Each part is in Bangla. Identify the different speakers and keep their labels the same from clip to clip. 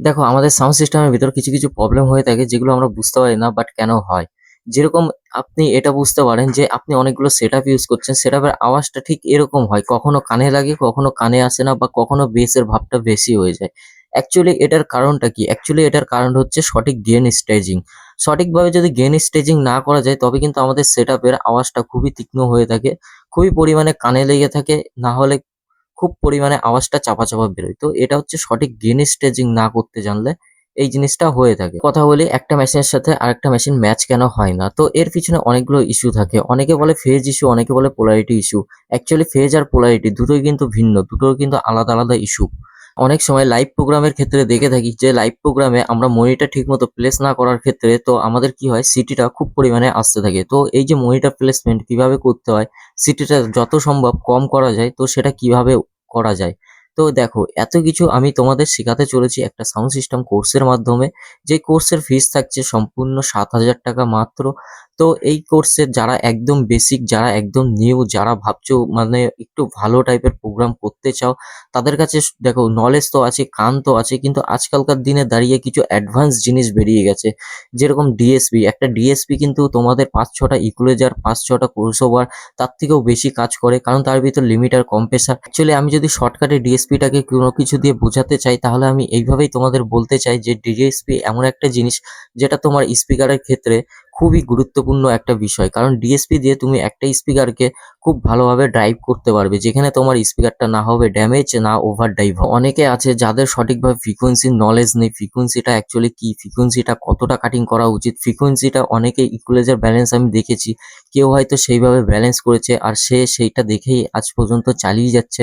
Speaker 1: দেখো আমাদের সাউন্ড সিস্টেমের ভিতর কিছু প্রবলেম হয়ে থাকে যেগুলো আমরা বুঝতে পারি না বাট কেন হয়। যেরকম আপনি এটা বুঝতে পারেন যে আপনি অনেকগুলো সেটআপ ইউজ করছেন, সেটআপের আওয়াজটা ঠিক এরকম হয়। কখনো কানে লাগে, কখনো কানে আসে না বা কখনো বেসের ভাবটা বেশি হয়ে যায়। অ্যাকচুয়ালি এটার কারণটা কি? অ্যাকচুয়ালি এটার কারণ হচ্ছে সঠিক গেইন স্টেজিং। সঠিকভাবে যদি গেইন স্টেজিং না করা যায় তবে কিন্তু আমাদের সেটআপের আওয়াজটা খুবই তীক্ষ্ণ হয়ে থাকে, খুবই পরিমাণে কানে লেগে থাকে, না হলে খুব পরিমাণে আওয়াজটা চাপা বেরোয়। তো এটা হচ্ছে সঠিক গেইন স্টেজিং না করতে জানলে এই জিনিসটা হয়ে থাকে। কথা বলি একটা মেশিনের সাথে আরেকটা মেশিন ম্যাচ কেন হয় না? তো এর পিছনে অনেকগুলো ইস্যু থাকে। অনেকে বলে ফেজ ইস্যু, অনেকে বলে পোলারিটি ইস্যু। অ্যাকচুয়ালি ফেজ আর পোলারিটি দুটোই কিন্তু ভিন্ন, দুটোর কিন্তু আলাদা ইস্যু। অনেক সময় লাইভ প্রোগ্রামের ক্ষেত্রে দেখে থাকি যে লাইভ প্রোগ্রামে আমরা মনিটর ঠিকমতো প্লেস না করার ক্ষেত্রে তো আমাদের কি হয়, সিটিটা খুব পরিমাণে আসতে থাকে। তো এই যে মনিটর প্লেসমেন্ট কিভাবে করতে হয়, সিটিটা যত সম্ভব কম করা যায় তো সেটা কিভাবে করা যায়। তো দেখো এত কিছু আমি তোমাদের শেখাতে চলেছি একটা সাউন্ড সিস্টেম কোর্সের মাধ্যমে। যে কোর্সের ফিস থাকছে সম্পূর্ণ ৭,০০০ টাকা মাত্র। তো এই কোর্সের যারা একদম বেসিক, যারা একদম নিউ, যারা ভাবছো মানে একটু ভালো টাইপের প্রোগ্রাম করতে চাও, তাদের কাছে দেখো নলেজ তো আছে, কান তো আছে, কিন্তু আজকালকার দিনে দাঁড়িয়ে কিছু অ্যাডভান্স জিনিস বেরিয়ে গেছে। যেরকম ডিএসপি, একটা ডিএসপি কিন্তু তোমাদের ৫-৬টা ইকুয়ালাইজার, ৫-৬টা ক্রসওভার, তার থেকেও বেশি কাজ করে, কারণ তার ভিতর লিমিটার, কম্প্রেসার। অ্যাকচুয়ালি আমি যদি শর্টকাটে ডিএসপিটাকে কোনো কিছু দিয়ে বোঝাতে চাই তাহলে আমি এইভাবেই তোমাদের বলতে চাই যে ডিএসপি এমন একটা জিনিস যেটা তোমার স্পিকারের ক্ষেত্রে খুবই গুরুত্বপূর্ণ একটা বিষয়। কারণ ডিএসপি দিয়ে তুমি একটা স্পিকারকে খুব ভালোভাবে ড্রাইভ করতে পারবে, যেখানে তোমার স্পিকারটা না হবে ড্যামেজ, না ওভার ড্রাইভ। অনেকে আছে যাদের সঠিকভাবে ফ্রিকোয়েন্সির নলেজ নেই, ফ্রিকোয়েন্সিটা অ্যাকচুয়ালি কি, ফ্রিকোয়েন্সিটা কতটা কাটিং করা উচিত, ফ্রিকোয়েন্সিটা অনেকে ইকুয়ালাইজার ব্যালেন্স আমি দেখেছি কেউ হয়তো সেইভাবে ব্যালেন্স করেছে আর সে সেইটা দেখেই আজ পর্যন্ত চালিয়ে যাচ্ছে।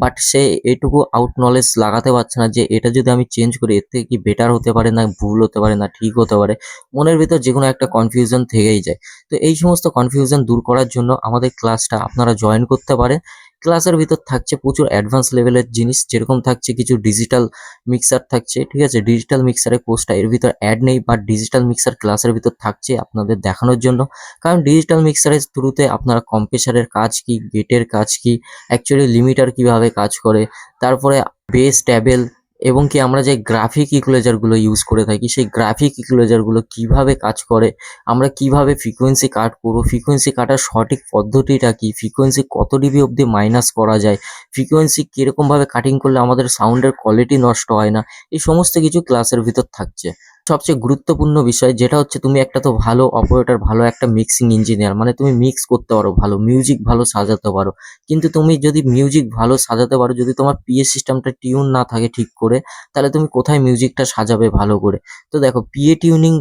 Speaker 1: বাট সে এটুকু আউট নলেজ লাগাতে পারছে না যে এটা যদি আমি চেঞ্জ করি এর থেকে কি বেটার হতে পারে, না ভুল হতে পারে, না ঠিক হতে পারে। মনের ভিতর যেকোনো একটা কনফিউশন থেকেই যায়। তো এই সমস্ত কনফিউশন দূর করার জন্য আমাদের ক্লাসটা আপনারা জয়েন করতে পারেন। ক্লাসের ভিতর থাকছে প্রচুর অ্যাডভান্স লেভেলের জিনিস, যেরকম থাকছে কিছু ডিজিটাল মিক্সার থাকছে, ঠিক আছে? ডিজিটাল মিক্সারের কোর্সটা এর ভিতর অ্যাড নেই, বাট ডিজিটাল মিক্সার ক্লাসের ভিতর থাকছে আপনাদের দেখানোর জন্য। কারণ ডিজিটাল মিক্সারের থ্রুতে আপনারা কম্প্রেসারের কাজ কি, গেটের কাজ কি, অ্যাকচুয়ালি লিমিটার কিভাবে কাজ করে, তারপরে বেস ট্যাবেল, এবং কি আমরা যে গ্রাফিক ইকুয়ালাইজারগুলো ইউজ করে থাকি সেই গ্রাফিক ইকুয়ালাইজারগুলো কিভাবে কাজ করে, আমরা কিভাবে ফ্রিকোয়েন্সি কাট করব, ফ্রিকোয়েন্সি কাটার সঠিক পদ্ধতিটা কি, ফ্রিকোয়েন্সি কত ডিবি অবধি মাইনাস করা যায়, ফ্রিকোয়েন্সি কিরকমভাবে কাটিং করলে আমাদের সাউন্ডের কোয়ালিটি নষ্ট হয় না, এই সমস্ত কিছু ক্লাসের ভিতর থাকছে। সবচেয়ে গুরুত্বপূর্ণ বিষয় যেটা হচ্ছে তুমি একটা তো ভালো অপারেটর, ভালো একটা মিক্সিং ইঞ্জিনিয়ার, মানে তুমি মিক্স করতে পারো ভালো, মিউজিক ভালো সাজাতে পারো। কিন্তু তুমি যদি মিউজিক ভালো সাজাতে পারো, যদি তোমার পিএ সিস্টেমটা টিউন না থাকে ঠিক করে, তাহলে তুমি কোথায় মিউজিকটা সাজাবে ভালো করে? তো দেখো পিএ টিউনিং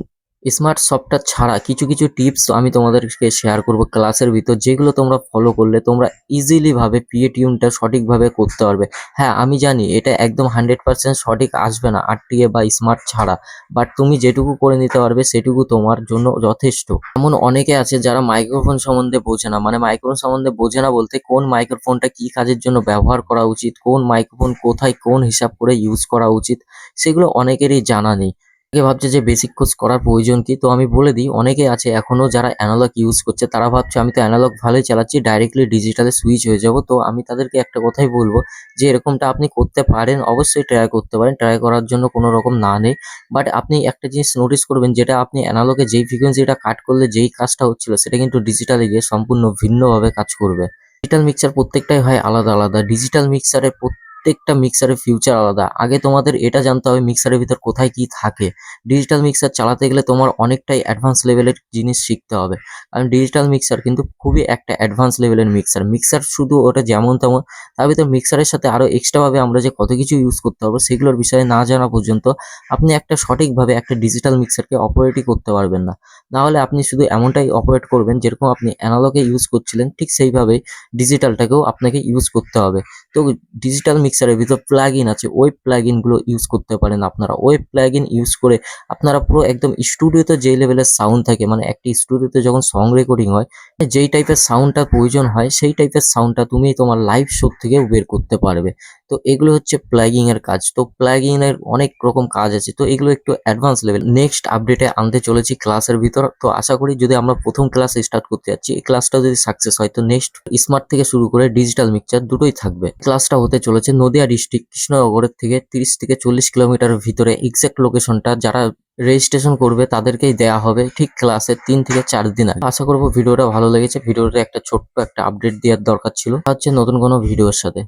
Speaker 1: স্মার্ট সফটওয়্যার ছাড়া কিছু টিপস আমি তোমাদেরকে শেয়ার করব ক্লাসের ভিতর, যেগুলো তোমরা ফলো করলে তোমরা ইজিলি ভাবে পিএ টিউনটা সঠিকভাবে করতে পারবে। হ্যাঁ আমি জানি এটা একদম 100% সঠিক আসবে না আরটিএ বা স্মার্ট ছাড়া, বাট তুমি যেটুকু করে নিতে পারবে সেটুকু তোমার জন্য যথেষ্ট। এমন অনেকে আছে যারা মাইক্রোফোন সম্বন্ধে বোঝে না, মানে মাইক্রোফোন সম্বন্ধে বোঝে না বলতে কোন মাইক্রোফোনটা কি কাজের জন্য ব্যবহার করা উচিত, কোন মাইক্রোফোন কোথায় কোন হিসাব করে ইউজ করা উচিত, সেগুলো অনেকেরই জানা নেই। অনেকে ভাবছে যে বেসিক কোর্স করার প্রয়োজন কি? তো আমি বলে দিই, অনেকে আছে এখনো যারা অ্যানালগ ইউজ করছে, তারা ভাবছে আমি তো অ্যানালগ ভালোই চালাচ্ছি, ডাইরেক্টলি ডিজিটালে সুইচ হয়ে যাব। তো আমি তাদেরকে একটা কথাই বলবো যে এরকমটা আপনি করতে পারেন, অবশ্যই ট্রাই করতে পারেন, ট্রাই করার জন্য কোনো রকম না নেই। বাট আপনি একটা জিনিস নোটিস করবেন, যেটা আপনি অ্যানালগে যেই ফ্রিকোয়েন্সিটা কাট করলে যেই কাজটা হচ্ছিল সেটা কিন্তু ডিজিটালে গিয়ে সম্পূর্ণ ভিন্নভাবে কাজ করবে। ডিজিটাল মিক্সার প্রত্যেকটাই হয় আলাদা। ডিজিটাল মিক্সারের প্রত্যেকটা মিক্সারের ফিউচার আলাদা। আগে তোমাদের এটা জানতে হবে মিক্সারের ভিতর কোথায় কি থাকে। ডিজিটাল মিক্সার চালাতে গেলে তোমার অনেকটাই অ্যাডভান্স লেভেলের জিনিস শিখতে হবে। কারণ ডিজিটাল মিক্সার কিন্তু খুবই একটা অ্যাডভান্স লেভেলের মিক্সার। মিক্সার শুধু ওটা যেমন তেমন, তার ভিতর মিক্সারের সাথে আরও এক্সট্রাভাবে আমরা যে কত কিছু ইউজ করতে পারবো সেগুলোর বিষয়ে না জানা পর্যন্ত আপনি একটা সঠিকভাবে একটা ডিজিটাল মিক্সারকে অপারেটই করতে পারবেন না। না হলে আপনি শুধু এমনটাই অপারেট করবেন যেরকম আপনি অ্যানালগে ইউজ করছিলেন, ঠিক সেইভাবেই ডিজিটালটাকেও আপনাকে ইউজ করতে হবে। তো ডিজিটাল মিক্সারের ভিতর প্লাগইন আছে, ওয়েব প্লাগইনগুলো ইউজ করতে পারেন আপনারা। ওয়েব প্লাগইন ইউজ করে আপনারা পুরো একদম স্টুডিওতে যেই লেভেলের সাউন্ড থাকে, মানে একটি স্টুডিওতে যখন সং রেকর্ডিং হয় যেই টাইপের সাউন্ডটার প্রয়োজন হয় সেই টাইপের সাউন্ডটা তুমি তোমার লাইভ শো থেকেও বের করতে পারবে। তো এগুলো হচ্ছে প্লাগিং এর কাজ। তো প্লাগিং এর অনেক রকম কাজ আছে, তো এগুলো একটু অ্যাডভান্স লেভেল। নেক্সট আপডেটে আনতে চলেছি ক্লাসের ভিতর। তো আশা করি যদি আমরা প্রথম ক্লাস স্টার্ট করতে যাচ্ছি, এই ক্লাসটা যদি সাকসেস হয়, তো নেক্সট স্মার্ট থেকে শুরু করে ডিজিটাল মিক্সচার দুটোই থাকবে। ক্লাসটা হতে চলেছে নদিয়া ডিস্ট্রিক্ট কৃষ্ণনগরের থেকে 30 থেকে 40 কিলোমিটারের ভিতরে। এক্সাক্ট লোকেশনটা যারা রেজিস্ট্রেশন করবে তাদেরকেই দেয়া হবে ঠিক ক্লাসের 3 থেকে 4 দিন আগে। আশা করবো ভিডিওটা ভালো লেগেছে। ভিডিওটা একটা ছোট্ট একটা আপডেট দেওয়ার দরকার ছিল। হচ্ছে নতুন কোনো ভিডিওর সাথে।